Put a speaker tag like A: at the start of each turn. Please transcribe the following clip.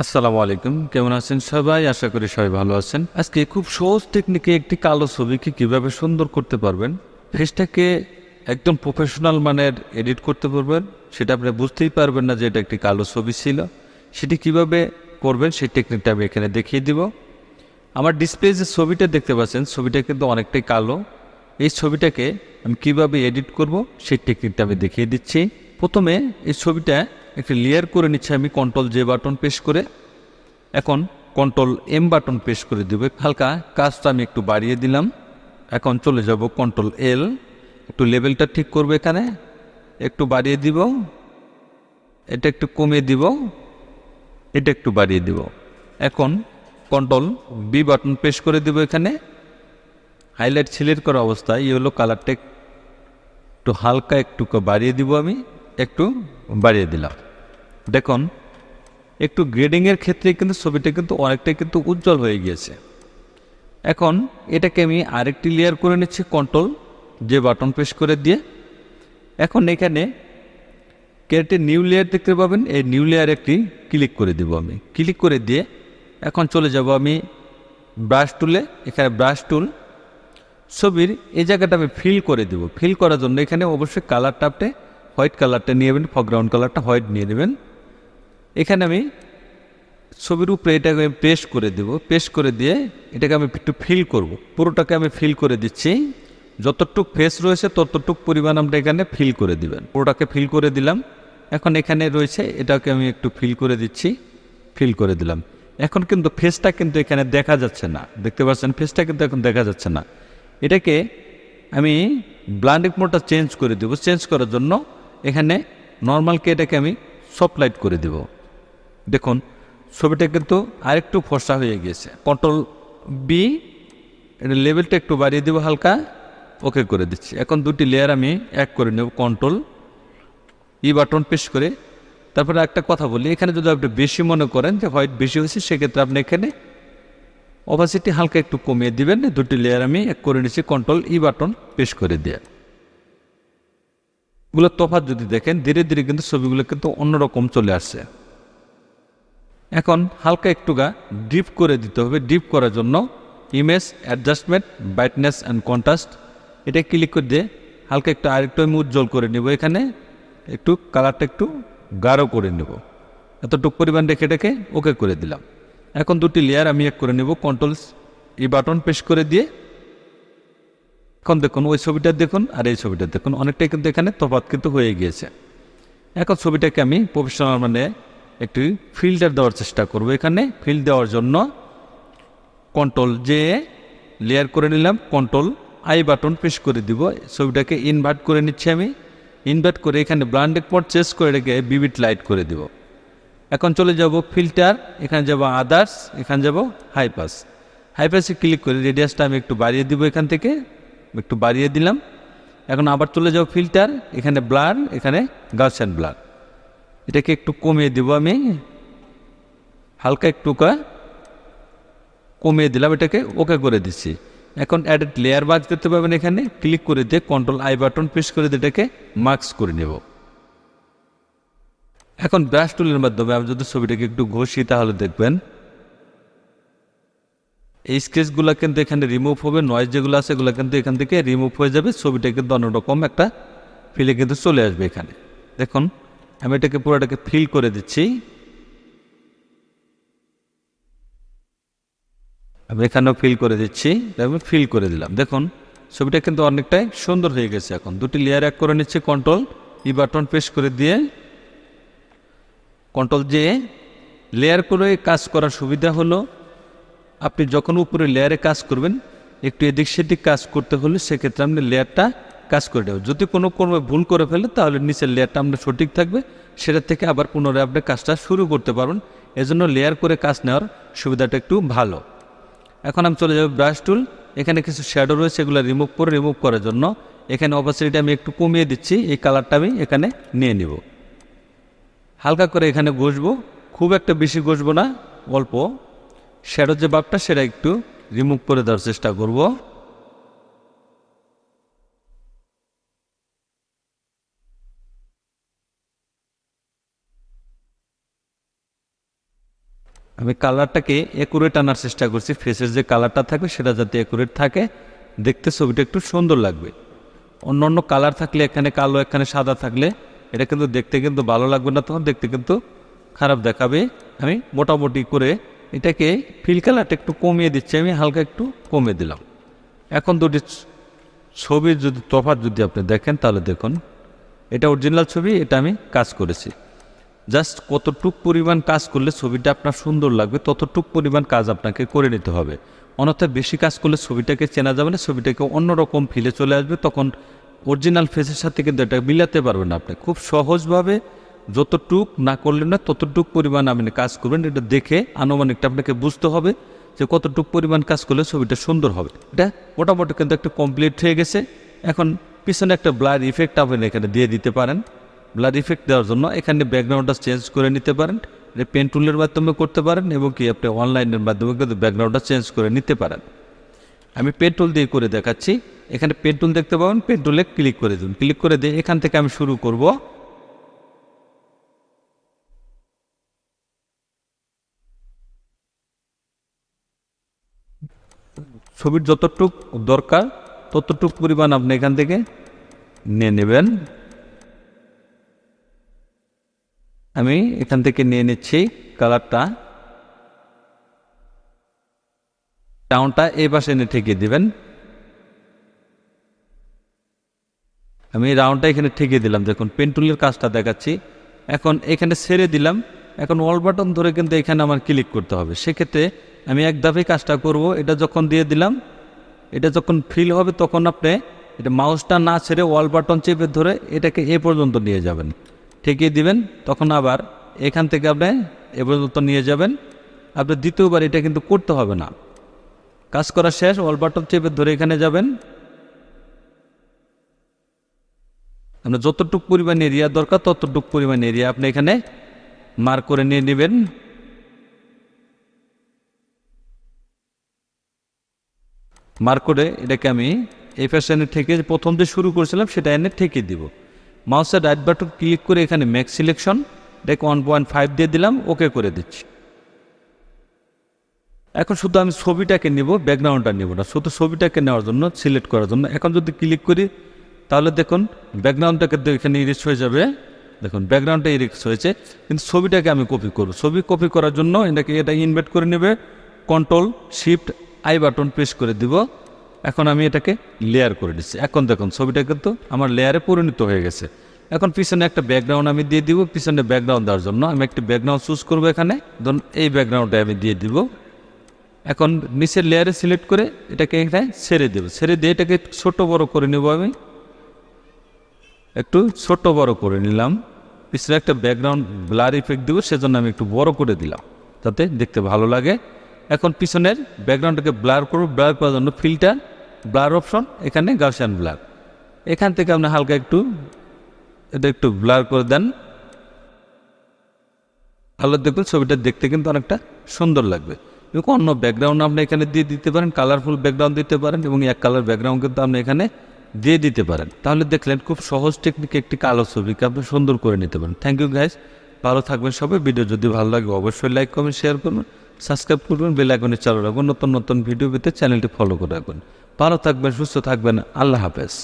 A: আসসালামু আলাইকুম, কেমন আছেন সবাই? আশা করি সবাই ভালো আছেন। আজকে খুব সহজ টেকনিকে একটি কালো ছবিকে কিভাবে সুন্দর করতে পারবেন, ফেসটাকে একদম প্রফেশনাল মানের এডিট করতে পারবেন, সেটা আপনি বুঝতেই পারবেন না যে এটা একটি কালো ছবি ছিল। সেটি কিভাবে করবেন সেই টেকনিকটা আমি এখানে দেখিয়ে দিব। আমার ডিসপ্লে যে ছবিটা দেখতে পাচ্ছেন, ছবিটা কিন্তু অনেকটাই কালো। এই ছবিটাকে আমি কিভাবে এডিট করব সেই টেকনিকটা আমি দেখিয়ে দিচ্ছি। প্রথমে এই ছবিটা একটি লেয়ার করে নিচ্ছি আমি কন্ট্রোল জে বাটন প্রেস করে। এখন কন্ট্রোল এম বাটন প্রেস করে দেব। হালকা কাজটা আমি একটু বাড়িয়ে দিলাম। এখন চলে যাব কন্ট্রোল এল, একটু লেভেলটা ঠিক করব, এখানে একটু বাড়িয়ে দিব, এটা একটু কমিয়ে দিব, এটা একটু বাড়িয়ে দিব। এখন কন্ট্রোল বি বাটন প্রেস করে দেব। এখানে হাইলাইট সিলেক্ট করা অবস্থায় ইয়েলো কালারটা একটু হালকা একটু বাড়িয়ে দিব, আমি একটু বাড়িয়ে দিলাম। দেখুন একটু গ্রেডিংয়ের ক্ষেত্রে কিন্তু ছবিটা কিন্তু অনেকটাই কিন্তু উজ্জ্বল হয়ে গিয়েছে। এখন এটাকে আমি আরেকটি লেয়ার করে নিচ্ছি কন্ট্রোল যে বাটন প্রেস করে দিয়ে। এখন এখানে ক্যারেটে নিউ লেয়ার দেখতে পাবেন, এই নিউ লেয়ার একটি ক্লিক করে দেব। আমি ক্লিক করে দিয়ে এখন চলে যাব আমি ব্রাশ টুলে। এখানে ব্রাশ টুল ছবির এই জায়গাটা আমি ফিল করে দেব। ফিল করার জন্য এখানে অবশ্যই কালারটা আপনি হোয়াইট কালারটা নিয়ে নেবেন, ফরগ্রাউন্ড কালারটা হোয়াইট নিয়ে নেবেন। এখানে আমি ছবির উপরে এটাকে আমি প্রেস করে দেব। প্রেস করে দিয়ে এটাকে আমি একটু ফিল করব, পুরোটাকে আমি ফিল করে দিচ্ছি। যতটুক ফেস রয়েছে ততটুক পরিমাণ আমরা এখানে ফিল করে দিবেন। পুরোটাকে ফিল করে দিলাম। এখন এখানে রয়েছে এটাকে আমি একটু ফিল করে দিচ্ছি, ফিল করে দিলাম। এখন কিন্তু ফেসটা কিন্তু এখানে দেখা যাচ্ছে না, দেখতে পাচ্ছেন ফেসটা কিন্তু এখন দেখা যাচ্ছে না। এটাকে আমি ব্লান্ডিং মোডটা চেঞ্জ করে দেব। চেঞ্জ করার জন্য এখানে নর্মালকে এটাকে আমি সফট লাইট করে দেব। দেখুন ছবিটা কিন্তু আরেকটু ফর্সা হয়ে গিয়েছে। কন্ট্রোল বি, এটা লেভেলটা একটু বাড়িয়ে দেবো, হালকা ওকে করে দিচ্ছি। এখন দুটি লেয়ার আমি এক করে নেব, কন্ট্রোল ই বাটন প্রেস করে। তারপরে একটা কথা বলি, এখানে যদি আপনি বেশি মনে করেন যে হোয়াইট বেশি হয়েছে, সেক্ষেত্রে আপনি এখানে অপাসিটি হালকা একটু কমিয়ে দিবেন। দুটি লেয়ার আমি এক করে নিচ্ছি কন্ট্রোল ই বাটন প্রেস করে দিয়ে। এগুলো তফাৎ যদি দেখেন, ধীরে ধীরে কিন্তু ছবিগুলো কিন্তু অন্যরকম চলে আসছে। এখন হালকা একটু ডিপ করে দিতে হবে। ডিপ করার জন্য image adjustment, brightness and contrast, এটা ক্লিক করে দিয়ে হালকা একটু আরেকটু আমি উজ্জ্বল করে নেব। এখানে একটু কালারটা একটু গাঢ় করে নেব। এতটুকু পরিমাণ রেখে রেখে ওকে করে দিলাম। এখন দুটি লেয়ার আমি এক করে নেব কন্ট্রোল ই বাটন প্রেস করে দিয়ে। এখন দেখুন ওই ছবিটা দেখুন আর এই ছবিটা দেখুন, অনেকটাই কিন্তু এখানে তফাৎ কিন্তু হয়ে গিয়েছে। এখন ছবিটাকে আমি প্রফেশনাল মানে একটি ফিল্টার দেওয়ার চেষ্টা করব। এখানে ফিল দেওয়ার জন্য কন্ট্রোল জে লেয়ার করে নিলাম, কন্ট্রোল আই বাটন প্রেস করে দিব। ছবিটাকে ইনভার্ট করে নিচ্ছি আমি। ইনভার্ট করে এখানে ব্লান্ডিং মোড চেঞ্জ করে রেখে বিবিট লাইট করে দিব। এখন চলে যাব ফিল্টার, এখানে যাব আদার্স, এখানে যাব হাইপাস। হাইপাসে ক্লিক করে রেডিয়াসটা আমি একটু বাড়িয়ে দিব, এখান থেকে একটু বাড়িয়ে দিলাম। এখন আবার চলে যাব ফিল্টার, এখানে ব্লার, এখানে গাউসিয়ান ব্লার, এটাকে একটু কমিয়ে দিব। আমি হালকা একটু কমিয়ে দিলাম, এটাকে ওকে করে দিচ্ছি। এখন অ্যাডেড লেয়ার বাদ করতে পারবেন, এখানে ক্লিক করে দিয়ে কন্ট্রোল আই বাটন প্রেস করে দিয়ে এটাকে মার্কস করে নেব। এখন ব্রাশ টুলের মাধ্যমে আমি যদি ছবিটাকে একটু ঘষি, তাহলে দেখবেন এই স্কেচগুলো কিন্তু এখানে রিমুভ হবে। নয়েজ যেগুলো আছে এগুলো কিন্তু এখান থেকে রিমুভ হয়ে যাবে। ছবিটা কিন্তু অন্যরকম একটা ফিলে কিন্তু চলে আসবে। এখানে দেখুন আমি এটাকে পুরোটাকে ফিল করে দিচ্ছি। আমি এখানেও ফিল করে দিচ্ছি, আমি ফিল করে দিলাম। দেখুন ছবিটা কিন্তু অনেকটাই সুন্দর হয়ে গেছে। এখন দুটি লেয়ার এক করে নিচ্ছি কন্ট্রোল ই বাটন প্রেস করে দিয়ে। কন্ট্রোল জে লেয়ার করে কাজ করার সুবিধা হলো, আপনি যখন উপরে লেয়ারে কাজ করবেন, একটু এদিক সেদিক কাজ করতে হলে সেক্ষেত্রে আপনি লেয়ারটা কাজ করে দেবেন। যদি কোনো ভুল করে ফেলে তাহলে নিচের লেয়ারটা আপনার সঠিক থাকবে, সেটা থেকে আবার পুনরায় আপনি কাজটা শুরু করতে পারবেন। এজন্য লেয়ার করে কাজ নেওয়ার সুবিধাটা একটু ভালো। এখন আমি চলে যাব ব্রাশ টুল, এখানে কিছু শ্যাডো রয়েছে, এগুলো রিমুভ করার জন্য এখানে অপাসিটিটা আমি একটু কমিয়ে দিচ্ছি। এই কালারটা আমি এখানে নিয়ে নিব, হালকা করে এখানে ঘষবো, খুব একটা বেশি ঘষবো না, অল্প। শ্যাডোর যে ভাবটা সেটা একটু রিমুভ করে দেওয়ার চেষ্টা করব। আমি কালারটাকে অ্যাকুরেট আনার চেষ্টা করছি, ফেসের যে কালারটা থাকবে সেটা যাতে অ্যাকুরেট থাকে, দেখতে ছবিটা একটু সুন্দর লাগবে। অন্য অন্য কালার থাকলে, এখানে কালো এখানে সাদা থাকলে এটা কিন্তু দেখতে কিন্তু ভালো লাগবে না, তখন দেখতে কিন্তু খারাপ দেখাবে। আমি মোটামুটি করে এটাকে ফিল কালারটা একটু কমিয়ে দিচ্ছি, আমি হালকা একটু কমিয়ে দিলাম। এখন দুটি ছবির যদি তফাৎ যদি আপনি দেখেন তাহলে দেখুন, এটা অরিজিনাল ছবি, এটা আমি কাজ করেছি। জাস্ট কতটুক পরিমাণ কাজ করলে ছবিটা আপনার সুন্দর লাগবে ততটুক পরিমাণ কাজ আপনাকে করে নিতে হবে। অন্যথায় বেশি কাজ করলে ছবিটাকে চেনা যাবে না, ছবিটাকে অন্যরকম ফিলে চলে আসবে, তখন অরিজিনাল ফেসের সাথে কিন্তু এটা মিলাতে পারবেন না। আপনি খুব সহজভাবে যতটুক না করলেন না ততটুক পরিমাণ আপনি কাজ করবেন, এটা দেখে আনুমানিকটা আপনাকে বুঝতে হবে যে কতটুক পরিমাণ কাজ করলে ছবিটা সুন্দর হবে। এটা মোটামুটি কিন্তু একটা কমপ্লিট হয়ে গেছে। এখন পিছনে একটা ব্লার ইফেক্ট আপনি এখানে দিয়ে দিতে পারেন। ব্লার ইফেক্ট দেওয়ার জন্য এখানে ব্যাকগ্রাউন্ডটা চেঞ্জ করে নিতে পারেন, এটা পেন টুলের মাধ্যমে করতে পারেন, এবং কি আপনি অনলাইনের মাধ্যমে কিন্তু ব্যাকগ্রাউন্ডটা চেঞ্জ করে নিতে পারেন। আমি পেন টুল দিয়ে করে দেখাচ্ছি। এখানে পেন টুল দেখতে পাবেন, পেন টুলে ক্লিক করে দিন। ক্লিক করে দিয়ে এখান থেকে আমি শুরু করব। ছবির যতটুক দরকার ততটুক পরিমাণ আপনি এখান থেকে নিয়ে নেবেন। আমি এখান থেকে নিয়ে নিচ্ছি কালারটা, টাউনটা এই পাশে এনে ঠেকিয়ে দিবেন। আমি রাউন্ডটা এখানে ঠেকিয়ে দিলাম, দেখুন পেন টুলের কাজটা দেখাচ্ছি। এখন এখানে ছেড়ে দিলাম, এখন অল বাটন ধরে কিন্তু এখানে আমার ক্লিক করতে হবে। সেক্ষেত্রে আমি এক ধাপে কাজটা করব। এটা যখন দিয়ে দিলাম, এটা যখন ফিল হবে তখন আপনি এটা মাউসটা না ছেড়ে অল বাটন চেপে ধরে এটাকে এ পর্যন্ত নিয়ে যাবেন, ঠেকিয়ে দিবেন। তখন আবার এখান থেকে আপনি এ পর্যন্ত নিয়ে যাবেন। আপনি দ্বিতীয়বার এটা কিন্তু করতে হবে না, কাজ করা শেষ। অল বাটন চেপে ধরে এখানে যাবেন, আপনার যতটুকু পরিমাণ এরিয়া দরকার ততটুকু পরিমাণ এরিয়া আপনি এখানে মার্ক করে নিয়ে নেবেন। মার্ক করে এটাকে আমি এই ফ্যাশনে থেকে প্রথম যে শুরু করেছিলাম সেটা এনে ঠেকে দিব। মাউসের রাইট বাটন ক্লিক করে এখানে ম্যাক্স সিলেকশন, এটাকে 1.5 দিয়ে দিলাম, ওকে করে দিচ্ছি। এখন শুধু আমি ছবিটাকে নিব, ব্যাকগ্রাউন্ডটা নিব না, শুধু ছবিটাকে নেওয়ার জন্য, সিলেক্ট করার জন্য। এখন যদি ক্লিক করি তাহলে দেখুন ব্যাকগ্রাউন্ডটাকে এখানে ইরেজ হয়ে যাবে। দেখুন ব্যাকগ্রাউন্ডটা ইরেজ হয়েছে, কিন্তু ছবিটাকে আমি কপি করব। ছবি কপি করার জন্য এটা ইনভার্ট করে নেবে, control shift I button press করে দিব। এখন আমি এটাকে লেয়ার করে দিচ্ছি। এখন দেখুন ছবিটা কিন্তু আমার লেয়ারে পরিণত হয়ে গেছে। এখন পিছনে একটা ব্যাকগ্রাউন্ড আমি দিয়ে দিব। পিছনে ব্যাকগ্রাউন্ড দেওয়ার জন্য আমি একটা ব্যাকগ্রাউন্ড চুজ করবো। এখানে ধরুন এই ব্যাকগ্রাউন্ডটা আমি দিয়ে দিব। এখন নিচের লেয়ারে সিলেক্ট করে এটাকে এখানে ছেড়ে দেব। ছেড়ে দিয়ে এটাকে ছোট বড় করে নেব। আমি একটু ছোট বড় করে নিলাম। পিছনে একটা ব্যাকগ্রাউন্ড ব্লার ইফেক্ট দেবো, সেজন্য আমি একটু বড় করে দিলাম যাতে দেখতে ভালো লাগে। এখন পিছনের ব্যাকগ্রাউন্ডটাকে ব্লার করব। ব্লার করার জন্য ফিল্টার, ব্লার অপশন, এখানে গাউসিয়ান ব্লার। এখান থেকে আপনি হালকা একটু এটা একটু ব্লার করে দেন, তাহলে দেখুন ছবিটা দেখতে কিন্তু অনেকটা সুন্দর লাগবে। এবং অন্য ব্যাকগ্রাউন্ড আপনি এখানে দিয়ে দিতে পারেন, কালারফুল ব্যাকগ্রাউন্ড দিতে পারেন, এবং এক কালার ব্যাকগ্রাউন্ড কিন্তু আপনি এখানে দিয়ে দিতে পারেন। তাহলে দেখলেন খুব সহজ টেকনিকে একটি কালো ছবিকে আপনি সুন্দর করে নিতে পারেন। থ্যাংক ইউ গাইস, ভালো থাকবেন সবাই। ভিডিও যদি ভালো লাগে অবশ্যই লাইক কমেন্ট শেয়ার করবেন, সাবস্ক্রাইব করবেন, বেল আইকনে চালু রাখবেন, নতুন নতুন ভিডিও পেতে চ্যানেলটি ফলো করে রাখবেন। ভালো থাকবেন, সুস্থ থাকবেন, আল্লাহ হাফেজ।